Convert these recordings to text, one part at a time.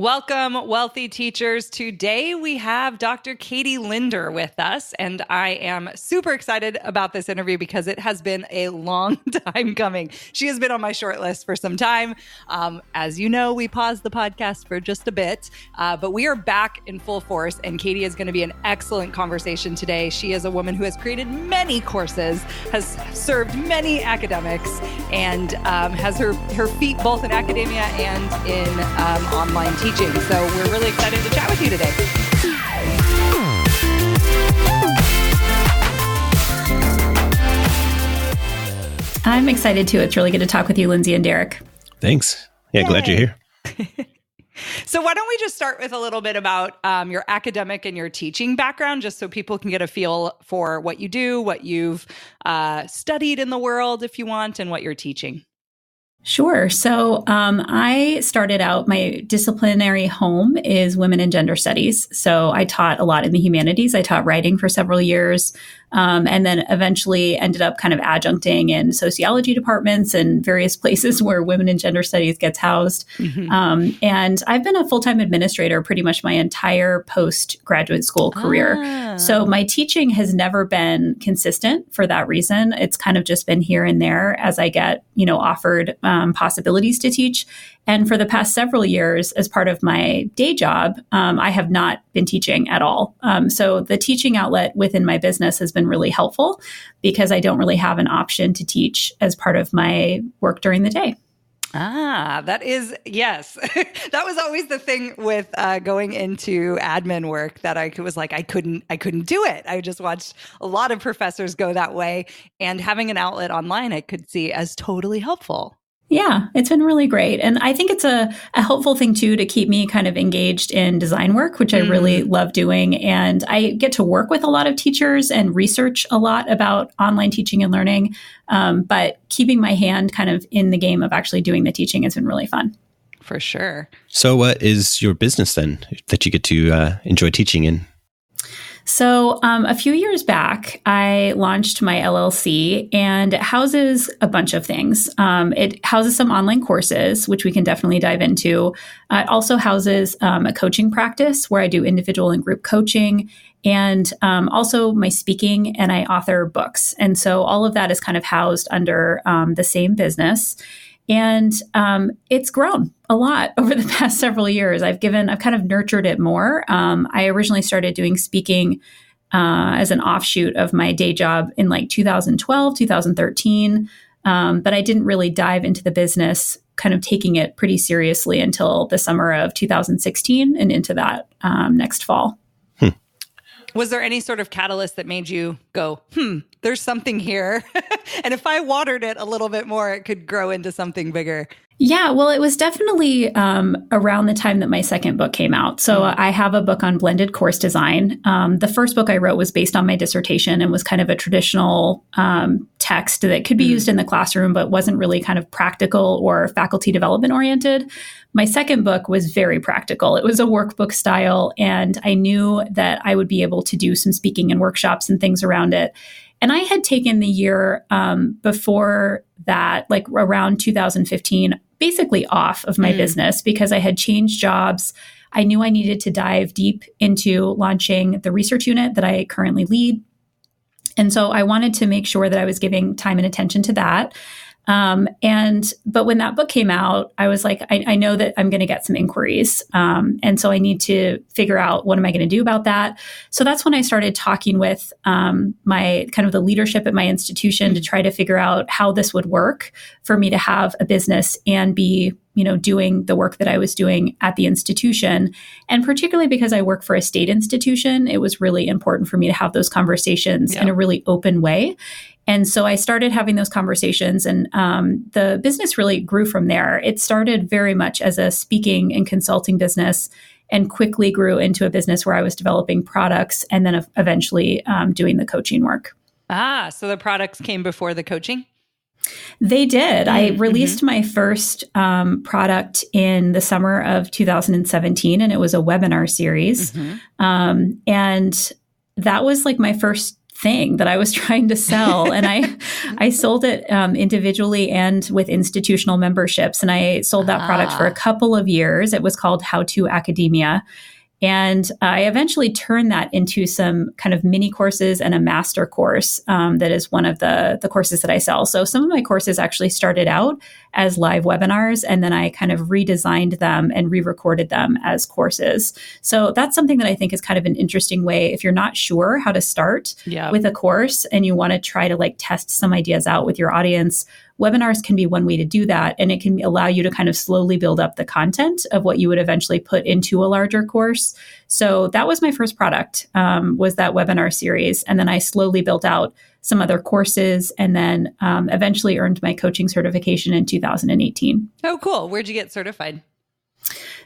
Welcome, wealthy teachers. Today we have Dr. Katie Linder with us, and I am super excited about this interview because it has been a long time coming. She has been on my short list for some time. As you know, we paused the podcast for just a bit, but we are back in full force, and Katie is going to be an excellent conversation today. She is a woman who has created many courses, has served many academics, and has her feet both in academia and in online teaching. So we're really excited to chat with you today. I'm excited too. It's really good to talk with you, Lindsay and Derek. Thanks. Yeah, glad you're here. So why don't we just start with a little bit about your academic and your teaching background, just so people can get a feel for what you do, what you've studied in the world, if you want, and what you're teaching. Sure. So I started out, my disciplinary home is women and gender studies. So I taught a lot in the humanities. I taught writing for several years, and then eventually ended up kind of adjuncting in sociology departments and various places where women and gender studies gets housed. Mm-hmm. And I've been a full-time administrator pretty much my entire postgraduate school career. So my teaching has never been consistent for that reason. It's kind of just been here and there as I get, offered possibilities to teach. And for the past several years, as part of my day job, I have not been teaching at all. So the teaching outlet within my business has been really helpful because I don't really have an option to teach as part of my work during the day. That is, yes. That was always the thing with going into admin work that I was like, I couldn't do it. I just watched a lot of professors go that way, and having an outlet online I could see as totally helpful. Yeah, it's been really great. And I think it's a helpful thing, too, to keep me kind of engaged in design work, which I really love doing. And I get to work with a lot of teachers and research a lot about online teaching and learning. But keeping my hand kind of in the game of actually doing the teaching has been really fun. For sure. So what is your business then that you get to enjoy teaching in? So a few years back, I launched my LLC, and it houses a bunch of things. It houses some online courses, which we can definitely dive into. It also houses a coaching practice where I do individual and group coaching, and also my speaking, and I author books. And so all of that is kind of housed under the same business. And it's grown a lot over the past several years. I've kind of nurtured it more. I originally started doing speaking as an offshoot of my day job in like 2012, 2013. But I didn't really dive into the business, kind of taking it pretty seriously until the summer of 2016 and into that next fall. Was there any sort of catalyst that made you go, there's something here? And if I watered it a little bit more, it could grow into something bigger. Yeah, well, it was definitely around the time that my second book came out. So I have a book on blended course design. The first book I wrote was based on my dissertation and was kind of a traditional text that could be used in the classroom, but wasn't really kind of practical or faculty development oriented. My second book was very practical. It was a workbook style, and I knew that I would be able to do some speaking and workshops and things around it. And I had taken the year before that, like around 2015, basically off of my business because I had changed jobs. I knew I needed to dive deep into launching the research unit that I currently lead. And so I wanted to make sure that I was giving time and attention to that. But when that book came out, I was like, I know that I'm going to get some inquiries. And so I need to figure out what am I going to do about that. So that's when I started talking with my kind of the leadership at my institution to try to figure out how this would work for me to have a business and be, doing the work that I was doing at the institution. And particularly because I work for a state institution, it was really important for me to have those conversations in a really open way. And so I started having those conversations, and the business really grew from there. It started very much as a speaking and consulting business and quickly grew into a business where I was developing products and then eventually doing the coaching work. So the products came before the coaching? They did. I released my first product in the summer of 2017, and it was a webinar series. And that was like my first thing that I was trying to sell. And I sold it individually and with institutional memberships. And I sold that product for a couple of years. It was called How to Academia. And I eventually turned that into some kind of mini courses and a master course that is one of the courses that I sell. So some of my courses actually started out as live webinars, and then I kind of redesigned them and re-recorded them as courses. So that's something that I think is kind of an interesting way. If you're not sure how to start with a course and you want to try to like test some ideas out with your audience, webinars can be one way to do that. And it can allow you to kind of slowly build up the content of what you would eventually put into a larger course. So that was my first product, was that webinar series. And then I slowly built out some other courses and then eventually earned my coaching certification in 2018. Oh, cool. Where'd you get certified?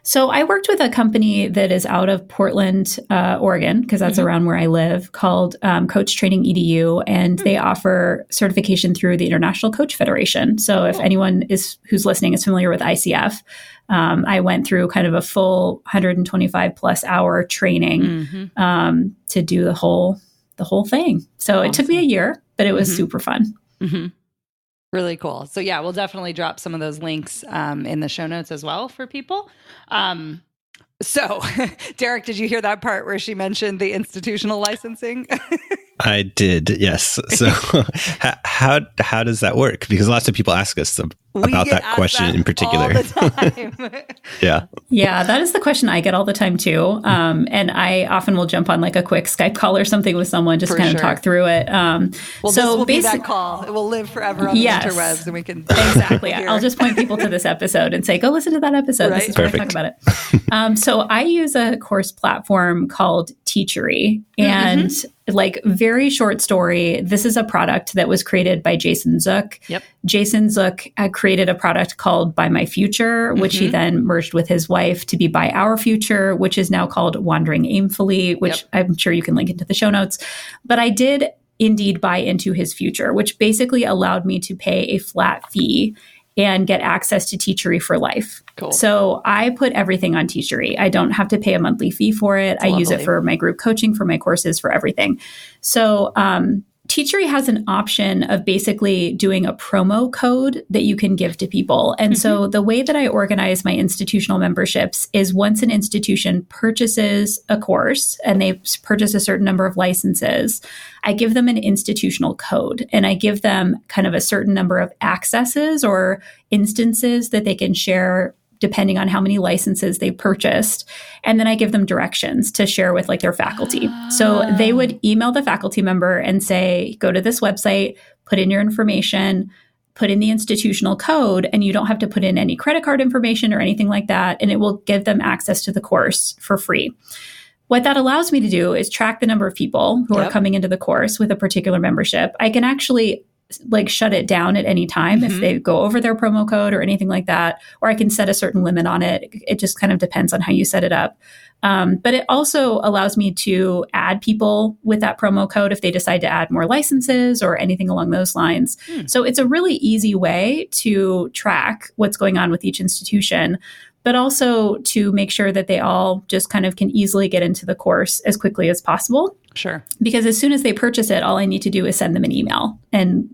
So I worked with a company that is out of Portland, Oregon, because that's around where I live, called Coach Training EDU, and they offer certification through the International Coach Federation. So if anyone who's listening is familiar with ICF, I went through kind of a full 125 plus hour training to do the whole thing. So it took me a year, but it was super fun. Really cool. So yeah, we'll definitely drop some of those links in the show notes as well for people. So Derek, did you hear that part where she mentioned the institutional licensing? I did, yes. So how does that work? Because lots of people ask us about that question in particular. All the time. Yeah, that is the question I get all the time too. And I often will jump on like a quick Skype call or something with someone, just kind of talk through it. Well, this will be that call. It will live forever on the interwebs, and we can exactly. I'll just point people to this episode and say, go listen to that episode. Right? This is where I talk about it. So I use a course platform called Teachery, and like very short story, this is a product that was created by Jason Zook. Jason Zook had created a product called By My Future, which he then merged with his wife to be By Our Future, which is now called Wandering Aimfully, which I'm sure you can link into the show notes. But I did indeed buy into his future, which basically allowed me to pay a flat fee and get access to Teachery for life. Cool. So I put everything on Teachery. I don't have to pay a monthly fee for it. I use it for my group coaching, for my courses, for everything. So Teachery has an option of basically doing a promo code that you can give to people. And so the way that I organize my institutional memberships is once an institution purchases a course and they purchase a certain number of licenses, I give them an institutional code and I give them kind of a certain number of accesses or instances that they can share depending on how many licenses they purchased. And then I give them directions to share with like their faculty. So they would email the faculty member and say, go to this website, put in your information, put in the institutional code, and you don't have to put in any credit card information or anything like that. And it will give them access to the course for free. What that allows me to do is track the number of people who are coming into the course with a particular membership. I can actually like shut it down at any time if they go over their promo code or anything like that, or I can set a certain limit on it. It just kind of depends on how you set it up. But it also allows me to add people with that promo code if they decide to add more licenses or anything along those lines. So it's a really easy way to track what's going on with each institution, but also to make sure that they all just kind of can easily get into the course as quickly as possible. Sure. Because as soon as they purchase it, all I need to do is send them an email and,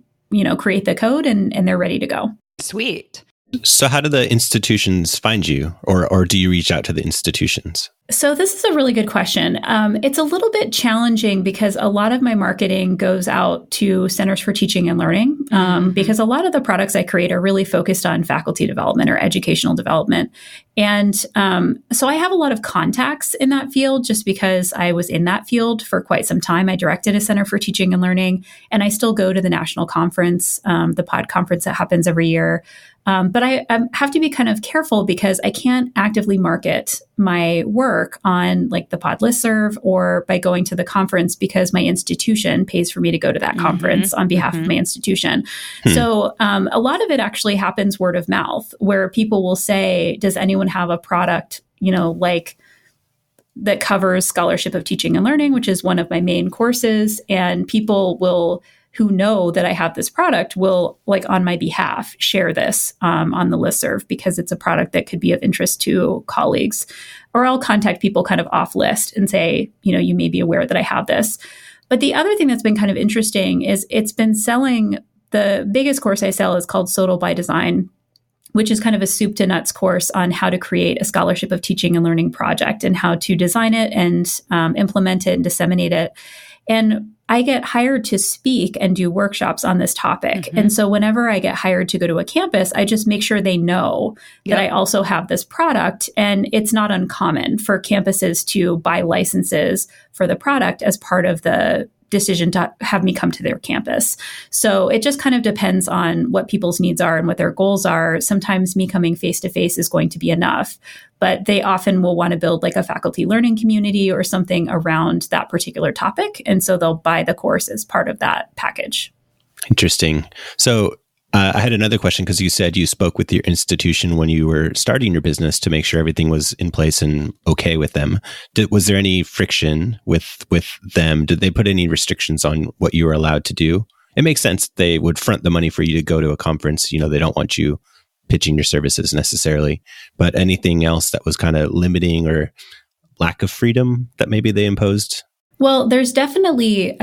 create the code and they're ready to go. Sweet. So how do the institutions find you, or do you reach out to the institutions? So this is a really good question. It's a little bit challenging because a lot of my marketing goes out to centers for teaching and learning because a lot of the products I create are really focused on faculty development or educational development. And so I have a lot of contacts in that field just because I was in that field for quite some time. I directed a center for teaching and learning, and I still go to the national conference, the POD conference that happens every year. But I have to be kind of careful because I can't actively market my work on like the POD listserv or by going to the conference because my institution pays for me to go to that conference on behalf of my institution. So a lot of it actually happens word of mouth where people will say, does anyone have a product, like that covers scholarship of teaching and learning, which is one of my main courses, and people who know that I have this product will, like on my behalf, share this on the listserv because it's a product that could be of interest to colleagues. Or I'll contact people kind of off list and say, you may be aware that I have this. But the other thing that's been kind of interesting is it's been selling, the biggest course I sell is called Sodal by Design, which is kind of a soup to nuts course on how to create a scholarship of teaching and learning project and how to design it and implement it and disseminate it. And I get hired to speak and do workshops on this topic. Mm-hmm. And so whenever I get hired to go to a campus, I just make sure they know that I also have this product. And it's not uncommon for campuses to buy licenses for the product as part of the decision to have me come to their campus. So it just kind of depends on what people's needs are and what their goals are. Sometimes me coming face to face is going to be enough, but they often will want to build like a faculty learning community or something around that particular topic. And so they'll buy the course as part of that package. Interesting. So I had another question because you said you spoke with your institution when you were starting your business to make sure everything was in place and okay with them. Was there any friction with them? Did they put any restrictions on what you were allowed to do? It makes sense. They would front the money for you to go to a conference. You know, they don't want you pitching your services necessarily, but anything else that was kind of limiting or lack of freedom that maybe they imposed? Well, there are definitely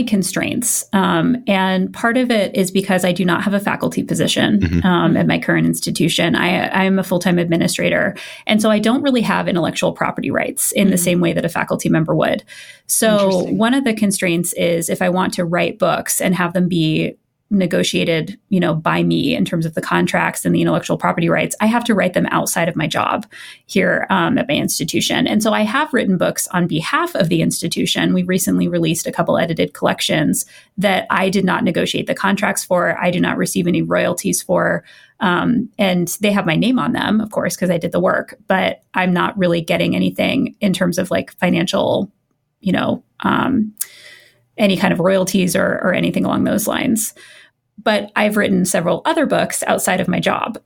constraints. And part of it is because I do not have a faculty position at my current institution. I am a full-time administrator. And so I don't really have intellectual property rights in the same way that a faculty member would. So one of the constraints is if I want to write books and have them be negotiated, by me in terms of the contracts and the intellectual property rights, I have to write them outside of my job here at my institution. And so I have written books on behalf of the institution. We recently released a couple edited collections that I did not negotiate the contracts for. I do not receive any royalties for. And they have my name on them, of course, because I did the work, but I'm not really getting anything in terms of like financial, any kind of royalties or anything along those lines. But I've written several other books outside of my job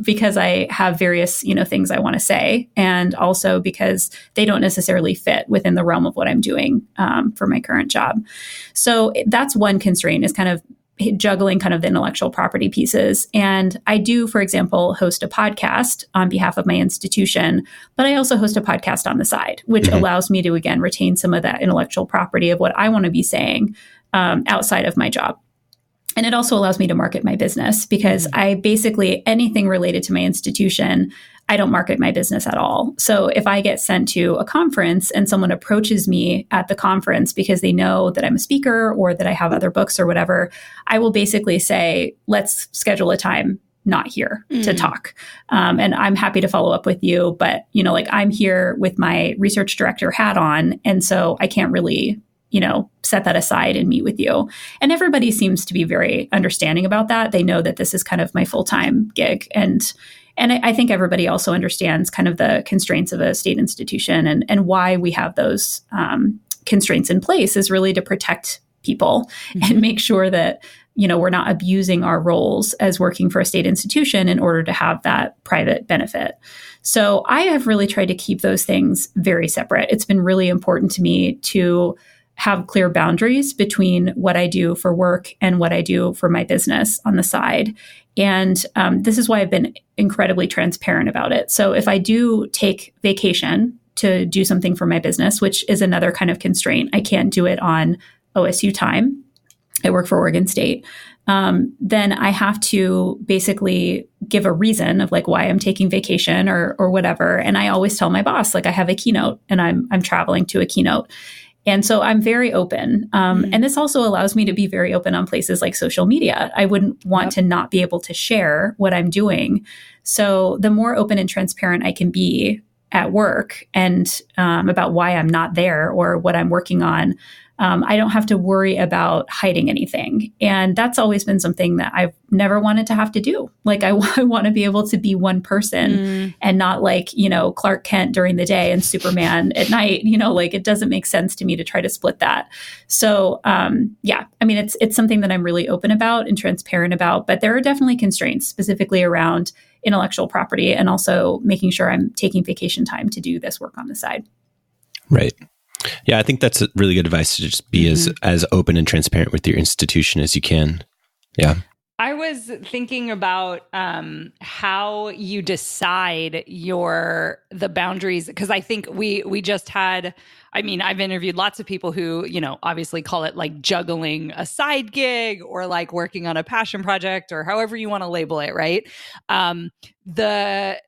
because I have various, things I want to say, and also because they don't necessarily fit within the realm of what I'm doing for my current job. So that's one constraint, is kind of juggling kind of the intellectual property pieces. And I do, for example, host a podcast on behalf of my institution, but I also host a podcast on the side, which allows me to, again, retain some of that intellectual property of what I want to be saying outside of my job. And it also allows me to market my business because I basically, anything related to my institution, I don't market my business at all. So if I get sent to a conference and someone approaches me at the conference because they know that I'm a speaker or that I have other books or whatever, I will basically say, let's schedule a time not here to talk. And I'm happy to follow up with you. But, I'm here with my research director hat on. And so I can't really set that aside and meet with you. And everybody seems to be very understanding about that. They know that this is kind of my full-time gig. And I think everybody also understands kind of the constraints of a state institution and why we have those constraints in place is really to protect people and make sure that, we're not abusing our roles as working for a state institution in order to have that private benefit. So I have really tried to keep those things very separate. It's been really important to me to have clear boundaries between what I do for work and what I do for my business on the side. And this is why I've been incredibly transparent about it. So if I do take vacation to do something for my business, which is another kind of constraint, I can't do it on OSU time. I work for Oregon State. Then I have to basically give a reason of like why I'm taking vacation or whatever. And I always tell my boss, like I have a keynote and I'm traveling to a keynote. And so I'm very open. And this also allows me to be very open on places like social media. I wouldn't want to not be able to share what I'm doing. So the more open and transparent I can be at work and about why I'm not there or what I'm working on, I don't have to worry about hiding anything. And that's always been something that I've never wanted to have to do. Like I want to be able to be one person and not like, Clark Kent during the day and Superman at night, like it doesn't make sense to me to try to split that. So, it's something that I'm really open about and transparent about, but there are definitely constraints specifically around intellectual property and also making sure I'm taking vacation time to do this work on the side. Right. Yeah, I think that's a really good advice to just be as open and transparent with your institution as you can. Yeah. I was thinking about how you decide the boundaries, because I think we just had, I mean, I've interviewed lots of people who, obviously call it like juggling a side gig or like working on a passion project or however you want to label it, right? The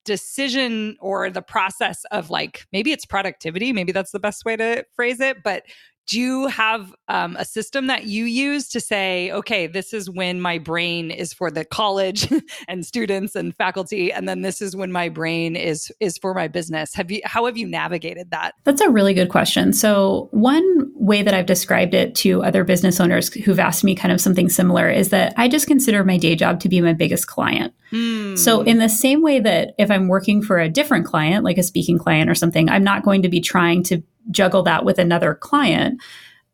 decision or the process of like, maybe it's productivity, maybe that's the best way to phrase it, but do you have a system that you use to say, okay, this is when my brain is for the college and students and faculty, and then this is when my brain is for my business? How have you navigated that? That's a really good question. So one way that I've described it to other business owners who've asked me kind of something similar is that I just consider my day job to be my biggest client. So in the same way that if I'm working for a different client, like a speaking client or something, I'm not going to be trying to juggle that with another client.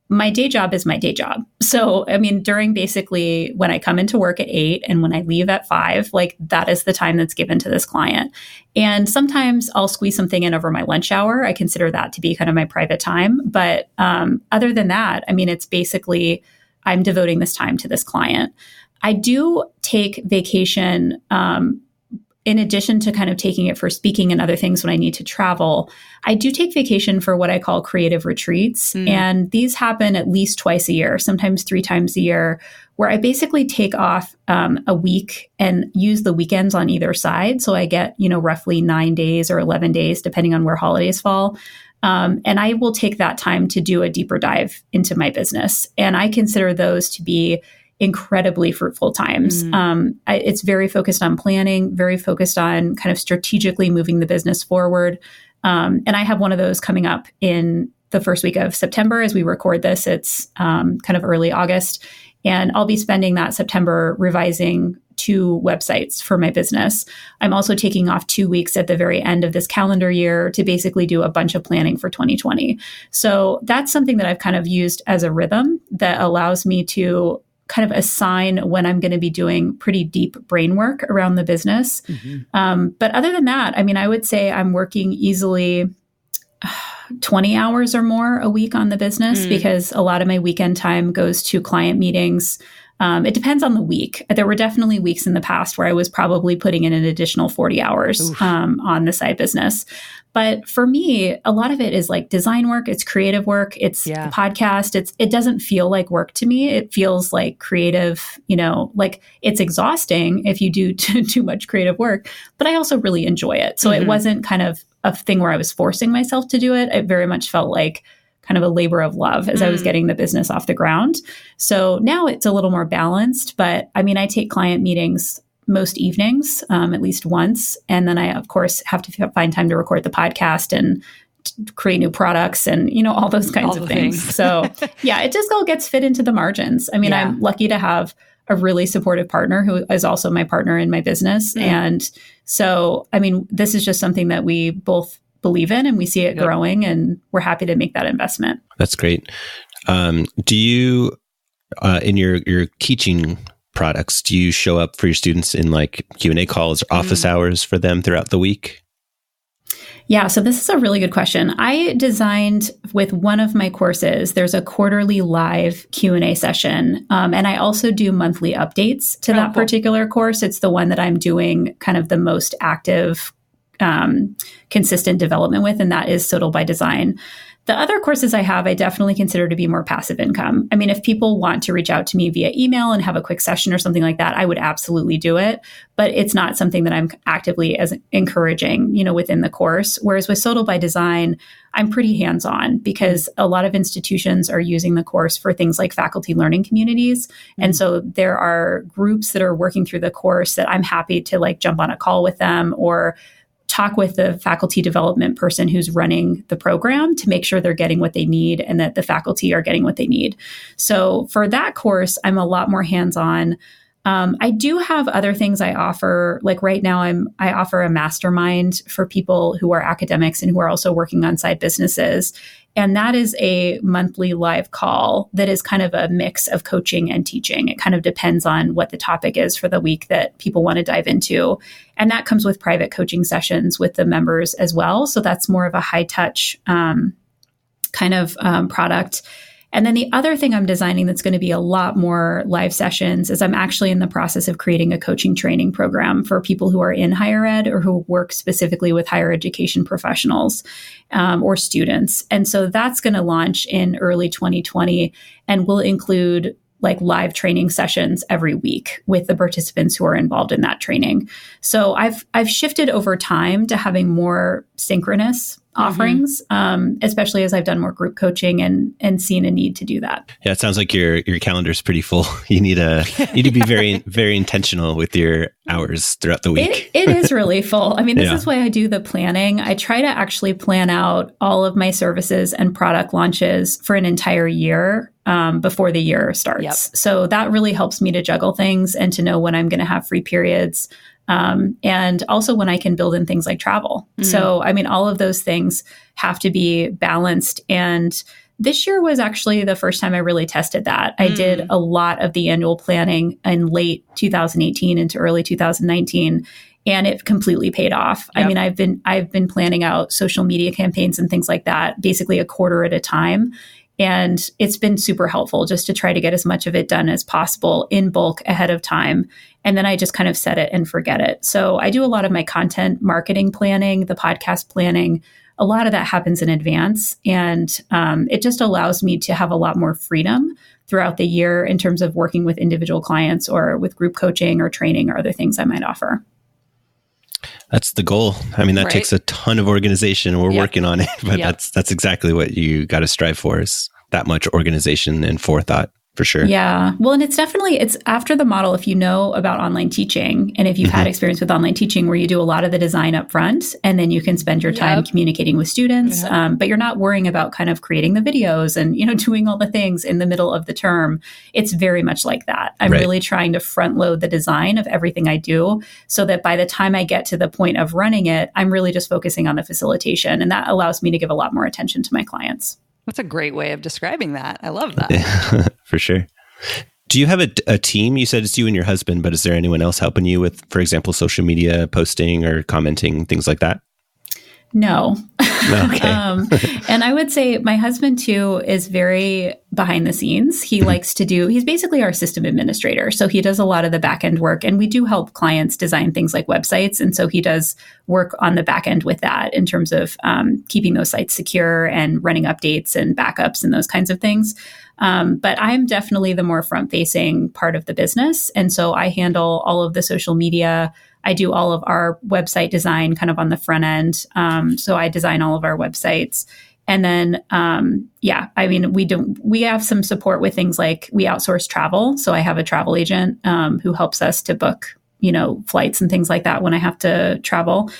My day job is my day job. So, I mean, during basically when I come into work at 8 and when I leave at 5, like that is the time that's given to this client. And sometimes I'll squeeze something in over my lunch hour. I consider that to be kind of my private time. But other than that, I mean, it's basically I'm devoting this time to this client. I do take vacation in addition to kind of taking it for speaking and other things when I need to travel. I do take vacation for what I call creative retreats. And these happen at least twice a year, sometimes 3 times a year, where I basically take off a week and use the weekends on either side. So I get, roughly 9 days or 11 days, depending on where holidays fall. And I will take that time to do a deeper dive into my business. And I consider those to be incredibly fruitful times. It's very focused on planning, very focused on kind of strategically moving the business forward. And I have one of those coming up in the first week of September as we record this. It's kind of early August. And I'll be spending that September revising 2 websites for my business. I'm also taking off 2 weeks at the very end of this calendar year to basically do a bunch of planning for 2020. So that's something that I've kind of used as a rhythm that allows me to kind of assign when I'm going to be doing pretty deep brain work around the business. But other than that, I mean, I would say I'm working easily 20 hours or more a week on the business because a lot of my weekend time goes to client meetings. It depends on the week. There were definitely weeks in the past where I was probably putting in an additional 40 hours on the side business. But for me, a lot of it is like design work. It's creative work. It's the podcast. It doesn't feel like work to me. It feels like creative, like it's exhausting if you do too much creative work, but I also really enjoy it. So it wasn't kind of a thing where I was forcing myself to do it. It very much felt like kind of a labor of love as I was getting the business off the ground. So now it's a little more balanced, but I mean, I take client meetings most evenings, at least once. And then I, of course, have to find time to record the podcast and create new products and, all those kinds of things. So yeah, it just all gets fit into the margins. I mean, I'm lucky to have a really supportive partner who is also my partner in my business. And so, I mean, this is just something that we both believe in and we see it growing and we're happy to make that investment. That's great. Do you, in your teaching products, do you show up for your students in like Q&A calls or office hours for them throughout the week? Yeah, so this is a really good question. I designed with one of my courses, there's a quarterly live Q&A session. And I also do monthly updates to that particular course. It's the one that I'm doing kind of the most active, consistent development with, and that is Total by Design. The other courses I have, I definitely consider to be more passive income. I mean, if people want to reach out to me via email and have a quick session or something like that, I would absolutely do it. But it's not something that I'm actively as encouraging, within the course. Whereas with Total by Design, I'm pretty hands-on because a lot of institutions are using the course for things like faculty learning communities. And so there are groups that are working through the course that I'm happy to like jump on a call with them or talk with the faculty development person who's running the program to make sure they're getting what they need and that the faculty are getting what they need. So for that course, I'm a lot more hands-on. I do have other things I offer. Like right now, I offer a mastermind for people who are academics and who are also working on side businesses. And that is a monthly live call that is kind of a mix of coaching and teaching. It kind of depends on what the topic is for the week that people want to dive into. And that comes with private coaching sessions with the members as well. So that's more of a high touch kind of product. And then the other thing I'm designing that's going to be a lot more live sessions is I'm actually in the process of creating a coaching training program for people who are in higher ed or who work specifically with higher education professionals or students. And so that's going to launch in early 2020 and will include like live training sessions every week with the participants who are involved in that training. So I've shifted over time to having more synchronous offerings, especially as I've done more group coaching and seen a need to do that. Yeah, it sounds like your calendar's pretty full. You need to be very, very intentional with your hours throughout the week. It is really full. I mean, this is why I do the planning. I try to actually plan out all of my services and product launches for an entire year before the year starts. Yep. So that really helps me to juggle things and to know when I'm going to have free periods. And also when I can build in things like travel. So, I mean, all of those things have to be balanced. And this year was actually the first time I really tested that. I did a lot of the annual planning in late 2018 into early 2019, and it completely paid off. Yep. I mean, I've been planning out social media campaigns and things like that, basically a quarter at a time. And it's been super helpful just to try to get as much of it done as possible in bulk ahead of time. And then I just kind of set it and forget it. So I do a lot of my content marketing planning, the podcast planning. A lot of that happens in advance. And it just allows me to have a lot more freedom throughout the year in terms of working with individual clients or with group coaching or training or other things I might offer. That's the goal. I mean, that takes a ton of organization and we're working on it, but that's exactly what you got to strive for, is that much organization and forethought, for sure. Yeah. Well, and it's after the model, if you know about online teaching and if you've had experience with online teaching where you do a lot of the design up front and then you can spend your time communicating with students, but you're not worrying about kind of creating the videos and, doing all the things in the middle of the term. It's very much like that. I'm really trying to front load the design of everything I do so that by the time I get to the point of running it, I'm really just focusing on the facilitation. And that allows me to give a lot more attention to my clients. That's a great way of describing that. I love that. Yeah, for sure. Do you have a team? You said it's you and your husband, but is there anyone else helping you with, for example, social media posting or commenting, things like that? No. Okay. And I would say my husband too is very behind the scenes. He likes to he's basically our system administrator. So he does a lot of the back end work, and we do help clients design things like websites. And so he does work on the back end with that in terms of keeping those sites secure and running updates and backups and those kinds of things. But I'm definitely the more front-facing part of the business. And so I handle all of the social media. I do all of our website design kind of on the front end. So I design all of our websites. And then, we have some support with things like we outsource travel. So I have a travel agent who helps us to book, flights and things like that when I have to travel.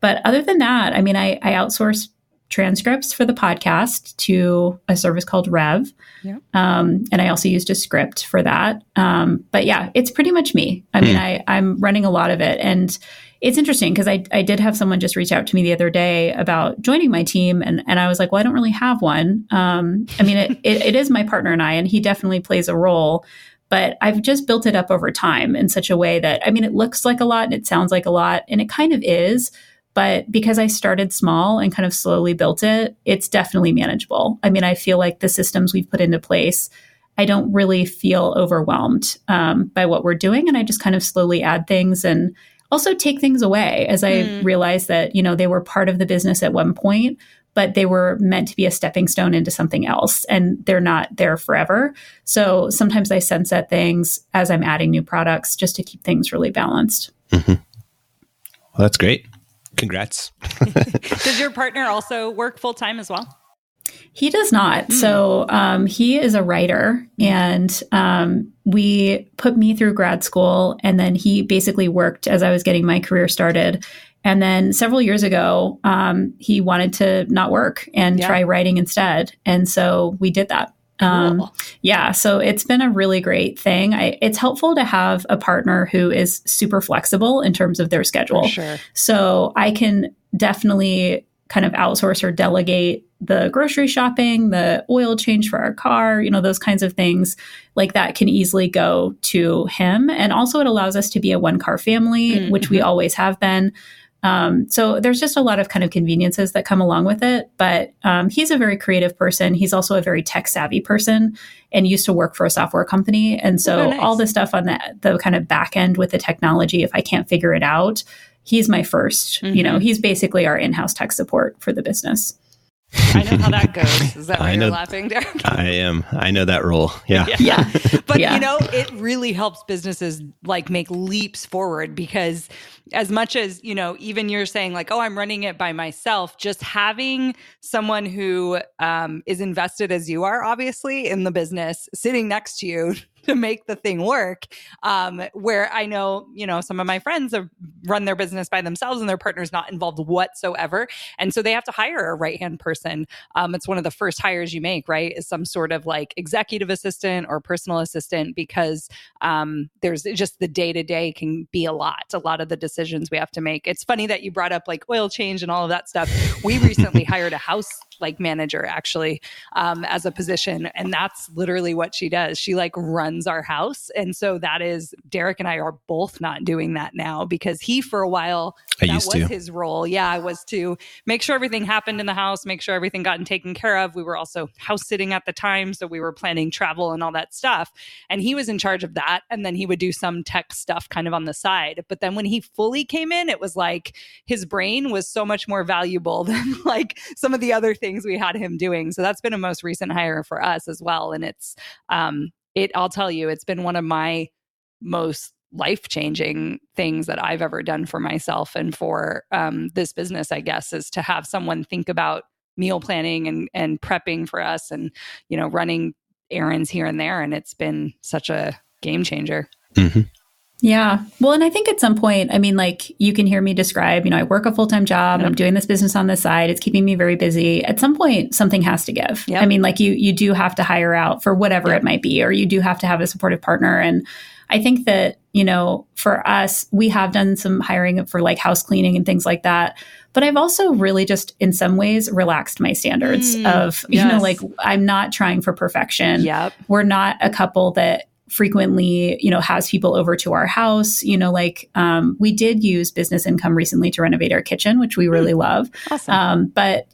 But other than that, I mean, I outsource transcripts for the podcast to a service called Rev. Yeah. And I also used a script for that. But yeah, it's pretty much me. I mean, I'm running a lot of it. And it's interesting because I did have someone just reach out to me the other day about joining my team. And I was like, well, I don't really have one. I mean, it is my partner and I, and he definitely plays a role. But I've just built it up over time in such a way that, I mean, it looks like a lot and it sounds like a lot, and it kind of is. But because I started small and kind of slowly built it, it's definitely manageable. I mean, I feel like the systems we've put into place, I don't really feel overwhelmed by what we're doing. And I just kind of slowly add things and also take things away as I realize that, they were part of the business at one point, but they were meant to be a stepping stone into something else. And they're not there forever. So sometimes I sunset things as I'm adding new products just to keep things really balanced. Mm-hmm. Well, that's great. Congrats. Does your partner also work full time as well? He does not. So he is a writer, and we put me through grad school, and then he basically worked as I was getting my career started. And then several years ago, he wanted to not work and try writing instead. And so we did that. Cool. Yeah. So it's been a really great thing. It's helpful to have a partner who is super flexible in terms of their schedule. For sure. So I can definitely kind of outsource or delegate the grocery shopping, the oil change for our car, those kinds of things like that can easily go to him. And also it allows us to be a one car family, which we always have been. So there's just a lot of kind of conveniences that come along with it. But he's a very creative person. He's also a very tech savvy person and used to work for a software company. And so nice. all the stuff on the kind of back end with the technology, if I can't figure it out, he's my first, he's basically our in-house tech support for the business. I know how that goes. Is that why you're laughing, Derek? I am. I know that role. Yeah. But it really helps businesses like make leaps forward, because as much as, even you're saying like, oh, I'm running it by myself, just having someone who is invested as you are, obviously, in the business sitting next to you to make the thing work, where I know, some of my friends have run their business by themselves and their partner's not involved whatsoever. And so they have to hire a right-hand person. It's one of the first hires you make, right? Is some sort of like executive assistant or personal assistant, because there's just the day-to-day can be a lot of the decisions we have to make. It's funny that you brought up like oil change and all of that stuff. We recently hired a house like manager actually as a position. And that's literally what she does. She like runs our house. And so that is, Derek and I are both not doing that now, because he, for a while, that was his role. Yeah, was to make sure everything happened in the house, make sure everything gotten taken care of. We were also house sitting at the time. So we were planning travel and all that stuff. And he was in charge of that. And then he would do some tech stuff kind of on the side. But then when he fully came in, it was like his brain was so much more valuable than like some of the other things we had him doing. So that's been a most recent hire for us as well. And it's, I'll tell you, it's been one of my most life-changing things that I've ever done for myself and for this business, I guess, is to have someone think about meal planning and prepping for us and, running errands here and there. And it's been such a game changer. Mm-hmm. Yeah. Well, and I think at some point, I mean, like you can hear me describe, I work a full-time job. Yep. I'm doing this business on the side. It's keeping me very busy. At some point, something has to give. Yep. I mean, like you do have to hire out for whatever it might be, or you do have to have a supportive partner. And I think that, for us, we have done some hiring for like house cleaning and things like that. But I've also really just in some ways relaxed my standards of, like I'm not trying for perfection. Yep. We're not a couple that frequently, has people over to our house, we did use business income recently to renovate our kitchen, which we really love. Awesome. But,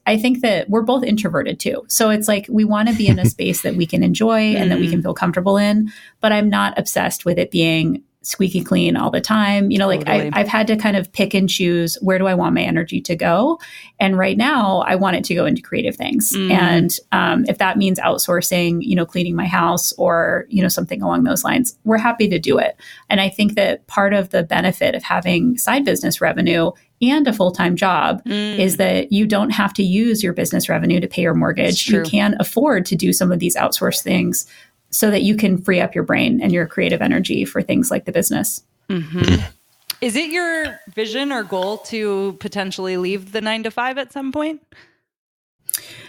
I think that we're both introverted too. So it's like, we want to be in a space that we can enjoy and that we can feel comfortable in, but I'm not obsessed with it being squeaky clean all the time. Like I've had to kind of pick and choose, where do I want my energy to go? And right now I want it to go into creative things. And if that means outsourcing, cleaning my house or, something along those lines, we're happy to do it. And I think that part of the benefit of having side business revenue and a full-time job is that you don't have to use your business revenue to pay your mortgage. You can afford to do some of these outsourced things so that you can free up your brain and your creative energy for things like the business. Mm-hmm. Is it your vision or goal to potentially leave the 9-to-5 at some point?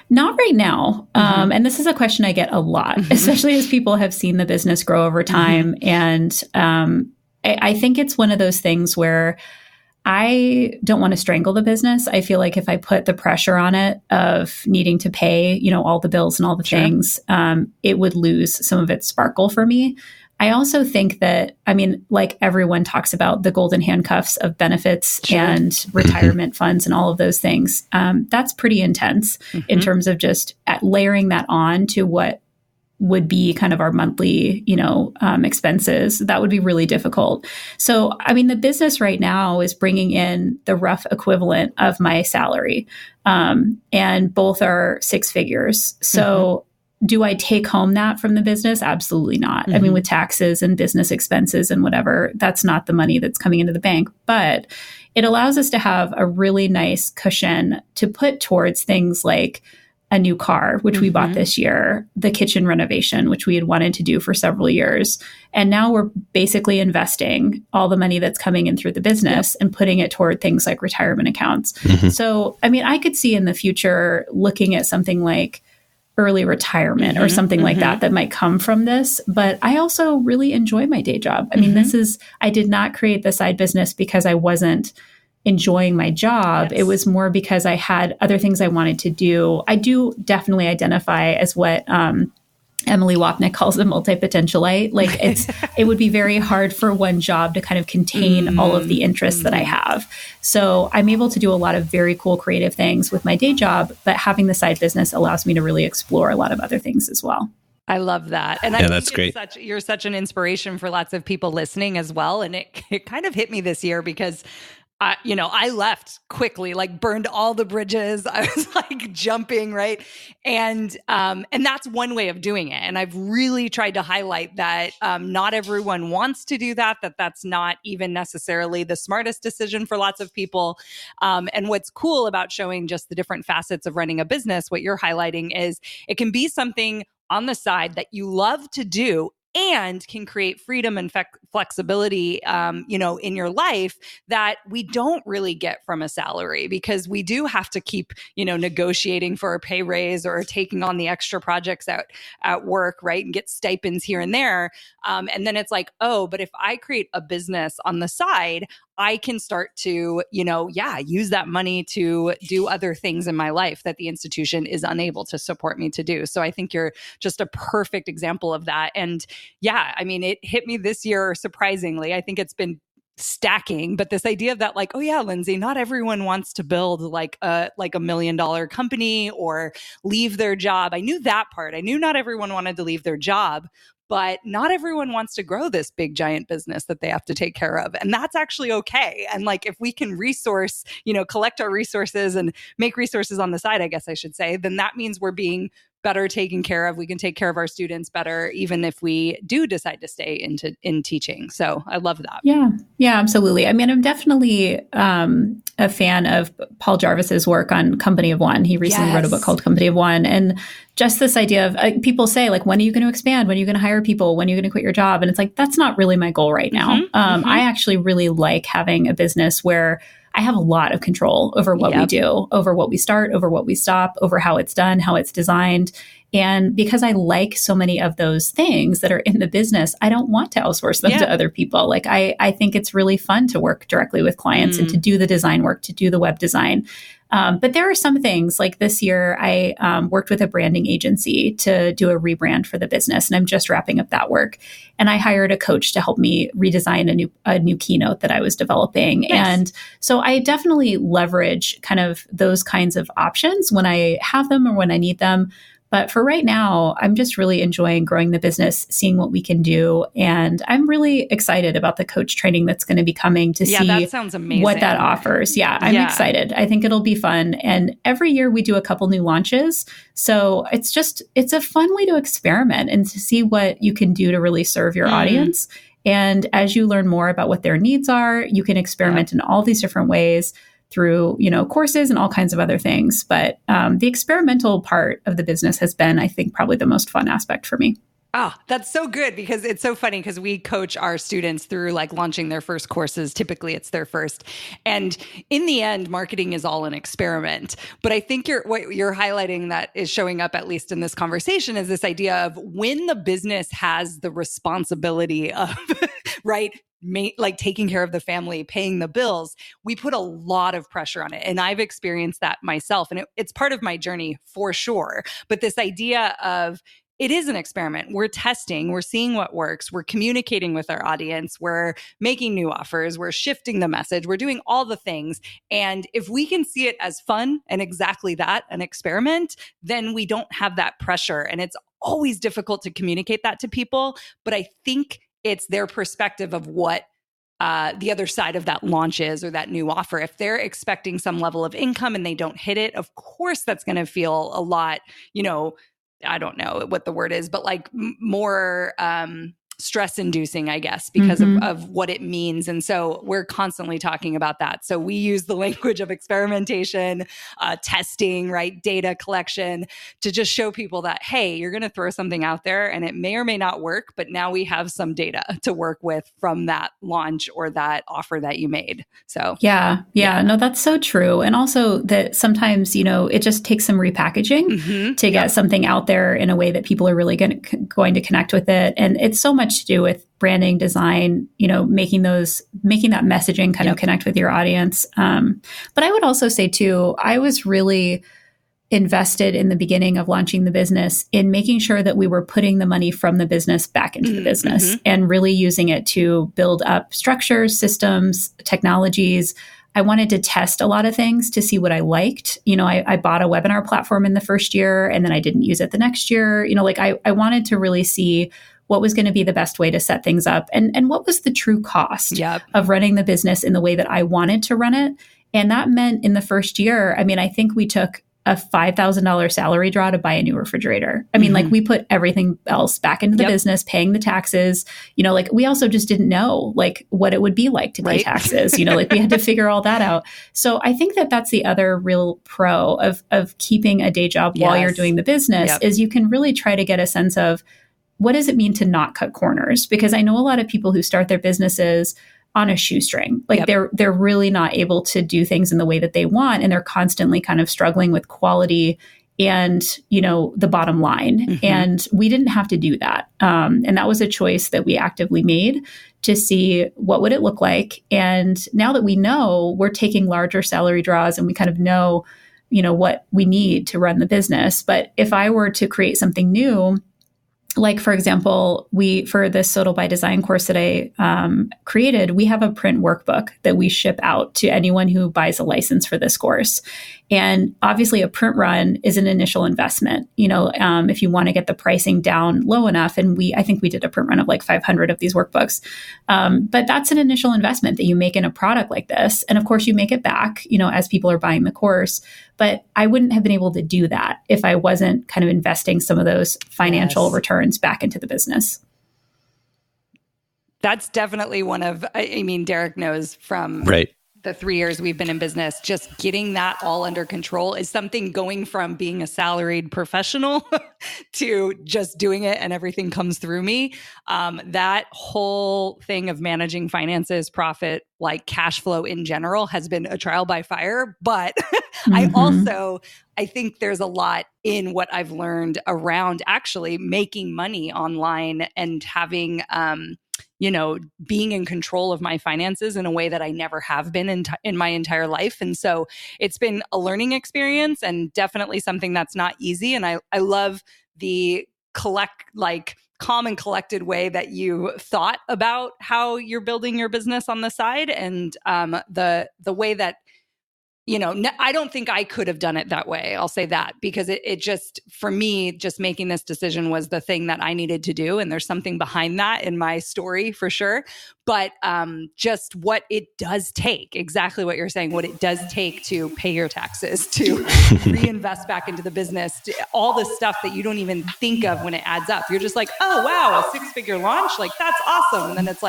Not right now. And this is a question I get a lot, especially as people have seen the business grow over time. And I think it's one of those things where I don't want to strangle the business. I feel like if I put the pressure on it of needing to pay, all the bills and all the things, it would lose some of its sparkle for me. I also think that, like everyone talks about the golden handcuffs of benefits and retirement funds and all of those things. That's pretty intense in terms of just layering that on to what would be kind of our monthly, expenses. That would be really difficult. So, the business right now is bringing in the rough equivalent of my salary, and both are 6 figures. So do I take home that from the business? Absolutely not. With taxes and business expenses and whatever, that's not the money that's coming into the bank, but it allows us to have a really nice cushion to put towards things like a new car, which we bought this year, the kitchen renovation, which we had wanted to do for several years. And now we're basically investing all the money that's coming in through the business and putting it toward things like retirement accounts. So, I could see in the future looking at something like early retirement or something like that might come from this. But I also really enjoy my day job. I did not create the side business because I wasn't enjoying my job. It was more because I had other things I wanted to do. I do definitely identify as what Emily Wapnick calls it multi-potentialite. Like it would be very hard for one job to kind of contain all of the interests that I have. So I'm able to do a lot of very cool creative things with my day job, but having the side business allows me to really explore a lot of other things as well. I love that. And yeah, that's great. You're such an inspiration for lots of people listening as well. And it kind of hit me this year because I left quickly, like burned all the bridges. I was like jumping, right? And that's one way of doing it. And I've really tried to highlight that not everyone wants to do that, that's not even necessarily the smartest decision for lots of people. And what's cool about showing just the different facets of running a business, what you're highlighting is it can be something on the side that you love to do and can create freedom and flexibility, in your life that we don't really get from a salary, because we do have to keep, negotiating for a pay raise or taking on the extra projects at work, right? And get stipends here and there. And then it's like, oh, but if I create a business on the side, I can start to, use that money to do other things in my life that the institution is unable to support me to do. So I think you're just a perfect example of that. And yeah, I mean, it hit me this year, surprisingly. I think it's been stacking, but this idea of that, like, oh yeah, Lindsay, not everyone wants to build like a $1 million company or leave their job. I knew that part. I knew not everyone wanted to leave their job, but not everyone wants to grow this big giant business that they have to take care of. And that's actually okay. And like, if we can resource, collect our resources and make resources on the side, I guess I should say, then that means we're being better taken care of. We can take care of our students better, even if we do decide to stay in teaching. So I love that. Yeah, absolutely. I mean, I'm definitely a fan of Paul Jarvis's work on Company of One. He recently wrote a book called Company of One. And just this idea of people say, like, when are you going to expand? When are you going to hire people? When are you going to quit your job? And it's like, that's not really my goal right now. I actually really like having a business where I have a lot of control over what we do, over what we start, over what we stop, over how it's done, how it's designed. And because I like so many of those things that are in the business, I don't want to outsource them to other people. Like I think it's really fun to work directly with clients and to do the design work, to do the web design. But there are some things, like this year, I worked with a branding agency to do a rebrand for the business, and I'm just wrapping up that work. And I hired a coach to help me redesign a new keynote that I was developing. Nice. And so I definitely leverage kind of those kinds of options when I have them or when I need them. But for right now, I'm just really enjoying growing the business, seeing what we can do. And I'm really excited about the coach training that's going to be coming to see that sounds amazing. What that offers. Yeah, I'm excited. I think it'll be fun. And every year we do a couple new launches. So it's a fun way to experiment and to see what you can do to really serve your audience. And as you learn more about what their needs are, you can experiment in all these different ways through, courses and all kinds of other things. But the experimental part of the business has been, I think, probably the most fun aspect for me. Oh, that's so good, because it's so funny because we coach our students through like launching their first courses. Typically it's their first. And in the end, marketing is all an experiment. But I think what you're highlighting that is showing up, at least in this conversation, is this idea of when the business has the responsibility of, right, like taking care of the family, paying the bills, we put a lot of pressure on it. And I've experienced that myself. And it's part of my journey for sure. But this idea of, it is an experiment. We're testing, we're seeing what works, we're communicating with our audience, we're making new offers, we're shifting the message, we're doing all the things. And if we can see it as fun and exactly that, an experiment, then we don't have that pressure. And it's always difficult to communicate that to people. But I think it's their perspective of what the other side of that launch is, or that new offer. If they're expecting some level of income and they don't hit it, of course, that's going to feel a lot, I don't know what the word is, but like more stress inducing, I guess, because of what it means. And so we're constantly talking about that. So we use the language of experimentation, testing, right? Data collection, to just show people that, hey, you're going to throw something out there and it may or may not work, but now we have some data to work with from that launch or that offer that you made. So yeah. No, that's so true. And also that sometimes, it just takes some repackaging to get something out there in a way that people are really going to connect with it. And it's so much to do with branding, design, making that messaging kind of connect with your audience. But I would also say too, I was really invested in the beginning of launching the business in making sure that we were putting the money from the business back into the business and really using it to build up structures, systems, technologies. I wanted to test a lot of things to see what I liked. I bought a webinar platform in the first year and then I didn't use it the next year. I wanted to really see what was going to be the best way to set things up and what was the true cost of running the business in the way that I wanted to run it. And that meant in the first year, I think we took a $5,000 salary draw to buy a new refrigerator. We put everything else back into the business, paying the taxes. We also just didn't know what it would be like to pay taxes. We had to figure all that out. So I think that that's the other real pro of keeping a day job while you're doing the business is you can really try to get a sense of what does it mean to not cut corners? Because I know a lot of people who start their businesses on a shoestring. They're really not able to do things in the way that they want. And they're constantly kind of struggling with quality and, the bottom line. And we didn't have to do that. And that was a choice that we actively made to see what would it look like. And now that we know, we're taking larger salary draws and we kind of know, what we need to run the business. But if I were to create something new, for example, for this Sodal by Design course that I created, we have a print workbook that we ship out to anyone who buys a license for this course. And obviously a print run is an initial investment, if you want to get the pricing down low enough. And I think we did a print run of 500 of these workbooks. But that's an initial investment that you make in a product like this. And of course you make it back, as people are buying the course. But I wouldn't have been able to do that if I wasn't kind of investing some of those financial returns back into the business. That's definitely one of, Derek knows from the 3 years we've been in business, just getting that all under control is something going from being a salaried professional to just doing it and everything comes through me. That whole thing of managing finances, profit, cash flow in general has been a trial by fire. But I think there's a lot in what I've learned around actually making money online and having, being in control of my finances in a way that I never have been in my entire life. And so it's been a learning experience and definitely something that's not easy. And I love the calm and collected way that you thought about how you're building your business on the side and the way that, I don't think I could have done it that way. I'll say that because it just, for me, just making this decision was the thing that I needed to do. And there's something behind that in my story for sure. But just what it does take, exactly what you're saying, what it does take to pay your taxes, to reinvest back into the business, all the stuff that you don't even think of when it adds up. You're just like, oh, wow, a 6-figure launch? That's awesome. And then it's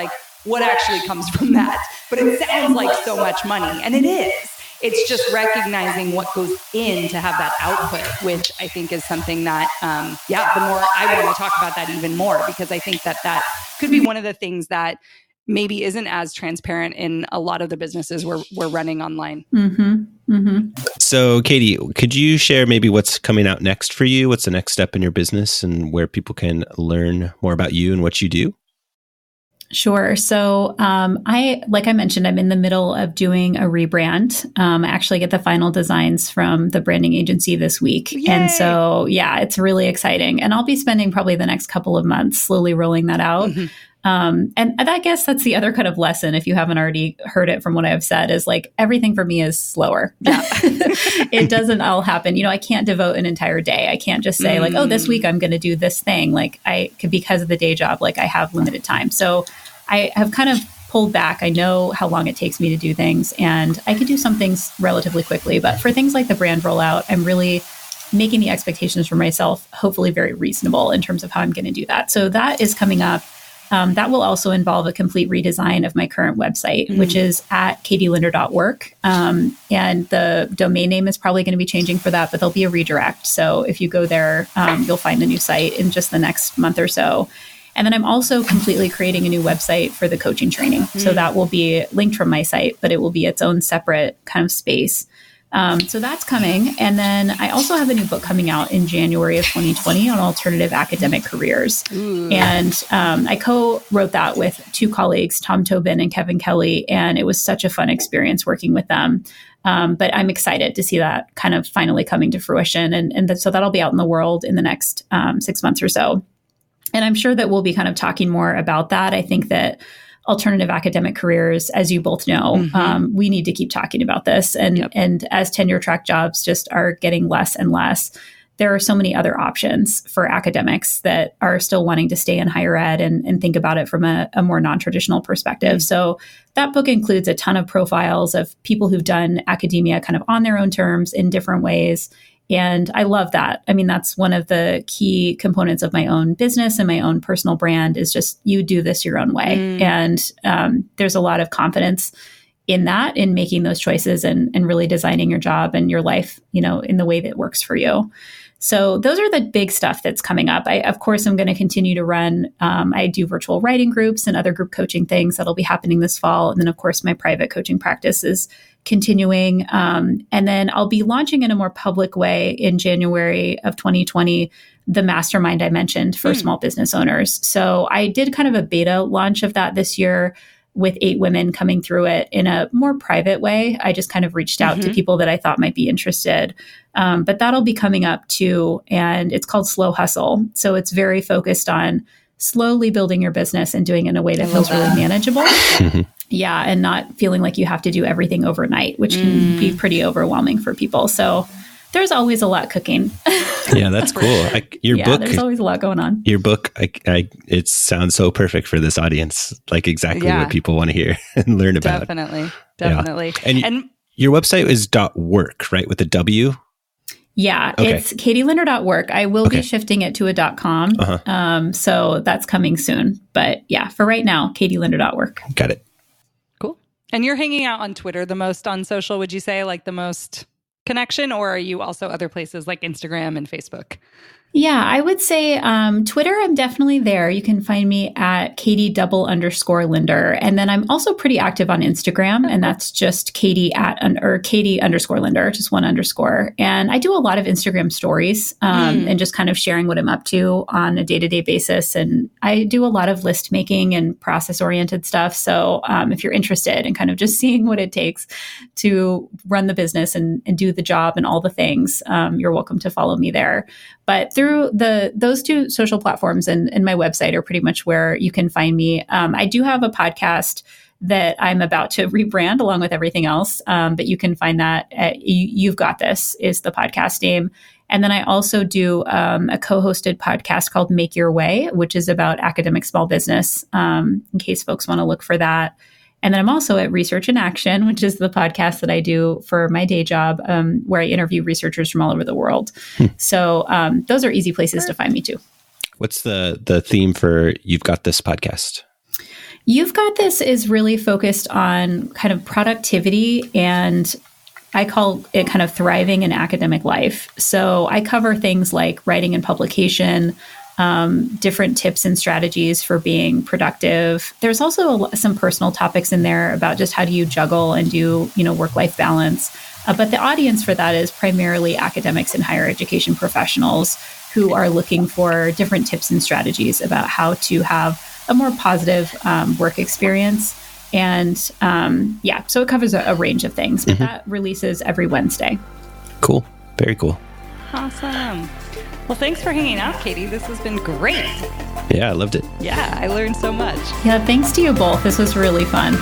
what actually comes from that? But it sounds like so much money. And it is. It's just recognizing what goes in to have that output, which I think is something that, the more I want to talk about that even more, because I think that could be one of the things that maybe isn't as transparent in a lot of the businesses we're running online. So, Katie, could you share maybe what's coming out next for you? What's the next step in your business and where people can learn more about you and what you do? Sure. So, like I mentioned, I'm in the middle of doing a rebrand. I actually get the final designs from the branding agency this week. Yay! And so, it's really exciting. And I'll be spending probably the next couple of months slowly rolling that out. And I guess that's the other kind of lesson, if you haven't already heard it from what I've said, is everything for me is slower. Yeah. It doesn't all happen. I can't devote an entire day. I can't just say oh, this week I'm going to do this thing. Because of the day job, I have limited time. So I have kind of pulled back. I know how long it takes me to do things and I can do some things relatively quickly. But for things like the brand rollout, I'm really making the expectations for myself, hopefully very reasonable in terms of how I'm going to do that. So that is coming up. That will also involve a complete redesign of my current website, which is at katielinder.work. And the domain name is probably going to be changing for that, but there'll be a redirect. So if you go there, you'll find the new site in just the next month or so. And then I'm also completely creating a new website for the coaching training. So that will be linked from my site, but it will be its own separate kind of space. So that's coming. And then I also have a new book coming out in January of 2020 on alternative academic careers. And I co-wrote that with two colleagues, Tobin and Kevin Kelly. And it was such a fun experience working with them. But I'm excited to see that kind of finally coming to fruition. So that'll be out in the world in the next 6 months or so. And I'm sure that we'll be kind of talking more about that. I think that alternative academic careers, as you both know, we need to keep talking about this. And as tenure track jobs just are getting less and less, there are so many other options for academics that are still wanting to stay in higher ed and think about it from a more non-traditional perspective. So that book includes a ton of profiles of people who've done academia kind of on their own terms in different ways. And I love that. I mean, that's one of the key components of my own business and my own personal brand is just you do this your own way. And there's a lot of confidence in that, in making those choices and really designing your job and your life, in the way that works for you. So those are the big stuff that's coming up. Of course, I'm going to continue to run. I do virtual writing groups and other group coaching things that'll be happening this fall. And then, of course, my private coaching practice is continuing. And then I'll be launching in a more public way in January of 2020, the mastermind I mentioned for small business owners. So I did kind of a beta launch of that this year with 8 women coming through it in a more private way. I just kind of reached out to people that I thought might be interested. But that'll be coming up too. And it's called Slow Hustle. So it's very focused on slowly building your business and doing it in a way that feels really manageable. Yeah. And not feeling like you have to do everything overnight, which can be pretty overwhelming for people. So there's always a lot cooking. Yeah, that's cool. Your book, there's always a lot going on. Your book, it sounds so perfect for this audience, like exactly what people want to hear and learn about. Definitely. Yeah. And your website is .work, right? With a W? Yeah, it's katielinder.work. I will be shifting it to a .com. So that's coming soon. But yeah, for right now, katielinder.work. Got it. Cool. And you're hanging out on Twitter the most on social, would you say, like the most connection, or are you also other places like Instagram and Facebook? Yeah, I would say Twitter, I'm definitely there. You can find me at Katie_Linder. And then I'm also pretty active on Instagram, and that's just Katie_Linder, just one underscore. And I do a lot of Instagram stories and just kind of sharing what I'm up to on a day-to-day basis. And I do a lot of list making and process-oriented stuff. So if you're interested in kind of just seeing what it takes to run the business and do the job and all the things, you're welcome to follow me there. But through those 2 social platforms and my website are pretty much where you can find me. I do have a podcast that I'm about to rebrand along with everything else. But you can find that at You've Got This is the podcast name. And then I also do a co-hosted podcast called Make Your Way, which is about academic small business, in case folks want to look for that. And then I'm also at Research in Action, which is the podcast that I do for my day job, where I interview researchers from all over the world. So those are easy places to find me too. What's the theme for You've Got This podcast? You've Got This is really focused on kind of productivity, and I call it kind of thriving in academic life. So I cover things like writing and publication, different tips and strategies for being productive. There's also some personal topics in there about just how do you juggle and do, work-life balance. But the audience for that is primarily academics and higher education professionals who are looking for different tips and strategies about how to have a more positive work experience. And so it covers a range of things. But that releases every Wednesday. Cool. Very cool. Awesome. Well, thanks for hanging out, Katie. This has been great. Yeah, I loved it. Yeah, I learned so much. Yeah, thanks to you both. This was really fun.